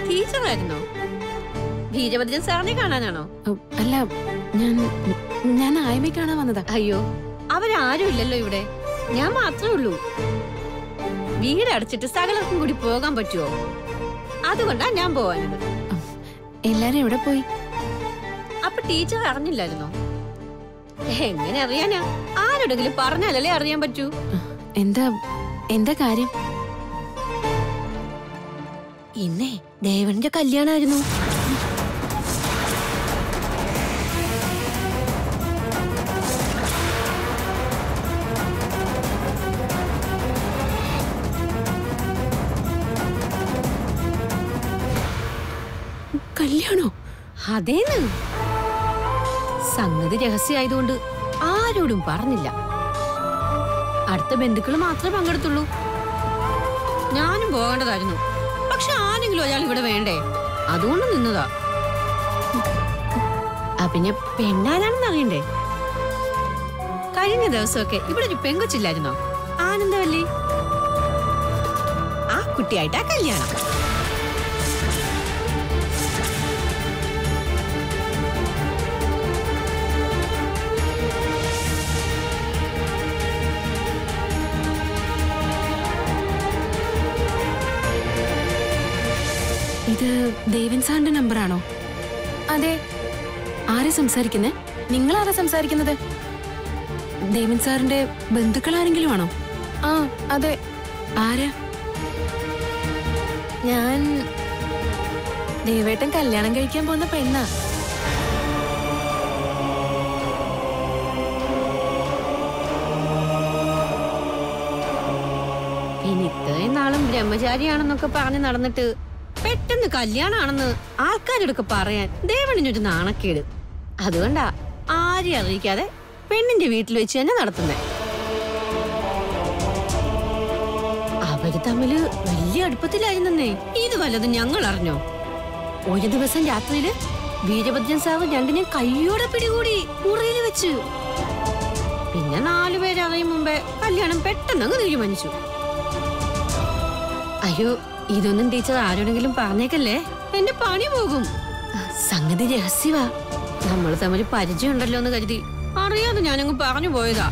ടീച്ചറായിരുന്നോ? വീരഭദ്രൻ സാറിനെ കാണാനാണോ? അല്ല, ഞാൻ ആയമയെ കാണാൻ വന്നതാ. അയ്യോ, അവരാരും ഇല്ലല്ലോ ഇവിടെ, ഞാൻ മാത്രമേ ഉള്ളൂ. വീടടച്ചിട്ട് സകലർക്കും കൂടി പോകാൻ പറ്റുമോ? അതുകൊണ്ടാ ഞാൻ പോവാനത്. എല്ലാരും എവിടെ പോയി? അപ്പൊ ടീച്ചർ അറിഞ്ഞില്ലായിരുന്നോ? എങ്ങനെ അറിയാനാ? ആരോടെങ്കിലും പറഞ്ഞാലല്ലേ അറിയാൻ പറ്റൂ. എന്താ കാര്യം? ഇന്നേ ദേവന്റെ കല്യാണമായിരുന്നു. കല്യാണോ? അതേന്ന്. സംഗതി രഹസ്യമായതുകൊണ്ട് ആരോടും പറഞ്ഞില്ല. അടുത്ത ബന്ധുക്കൾ മാത്രമേ പങ്കെടുത്തുള്ളൂ. ഞാനും പോകേണ്ടതായിരുന്നു, പക്ഷെ ആരെങ്കിലും ഒരാൾ ഇവിടെ വേണ്ടേ, അതുകൊണ്ട് നിന്നതാ. പിന്നെ പെണ്ണാരാണെന്ന് അറിയണ്ടേ? കഴിഞ്ഞ ദിവസമൊക്കെ ഇവിടെ ഒരു പെങ്കൊച്ചില്ലായിരുന്നോ, ആനന്ദവല്ലി? ആ കുട്ടിയായിട്ടാ കല്യാണം. ഇത് ദേവൻ സാറിന്റെ നമ്പറാണോ? അതെ. ആരാ സംസാരിക്കുന്നേ? നിങ്ങളാരാ സംസാരിക്കുന്നത്? ദേവൻ സാറിന്റെ ബന്ധുക്കൾ ആരെങ്കിലും ആണോ? ആ അതെ. ആരാ? ഞാൻ ദേവേട്ടൻ കല്യാണം കഴിക്കാൻ പോകുന്ന പെണ്ണാ. ഇനി ഇത്രയും നാളും ബ്രഹ്മചാരിയാണെന്നൊക്കെ പറഞ്ഞ് നടന്നിട്ട് പെട്ടെന്ന് കല്യാണാണെന്ന് ആൾക്കാരോടൊക്കെ പറയാൻ ദേവണിനൊരു നാണക്കേട്. അതുകൊണ്ടാ ആരെയും അറിയിക്കാതെ പെണ്ണിന്റെ വീട്ടിൽ വെച്ച് തന്നെ നടത്തുന്നേ. അവര് തമ്മില് വലിയ അടുപ്പത്തിലായിരുന്നേ. ഇത് വല്ലതും ഞങ്ങൾ അറിഞ്ഞോ? ഒരു ദിവസം രാത്രിയില് വീരഭദ്രൻ സാറ് രണ്ടിനെയും കയ്യോടെ പിടികൂടി മുറിയിൽ വെച്ച്. പിന്നെ 4 പേര് അറിയും മുമ്പേ കല്യാണം പെട്ടെന്നങ്ങ് തീരുമാനിച്ചു. അയ്യോ, ഇതൊന്നും ടീച്ചർ ആരോടെങ്കിലും പറഞ്ഞേക്കല്ലേ, എന്റെ പണി പോകും. സംഗതി രഹസ്യവാ. നമ്മൾ തമ്മിൽ പരിചയം ഉണ്ടല്ലോ എന്ന് കരുതി അറിയാതെ ഞാനങ്ങ് പറഞ്ഞു പോയതാ.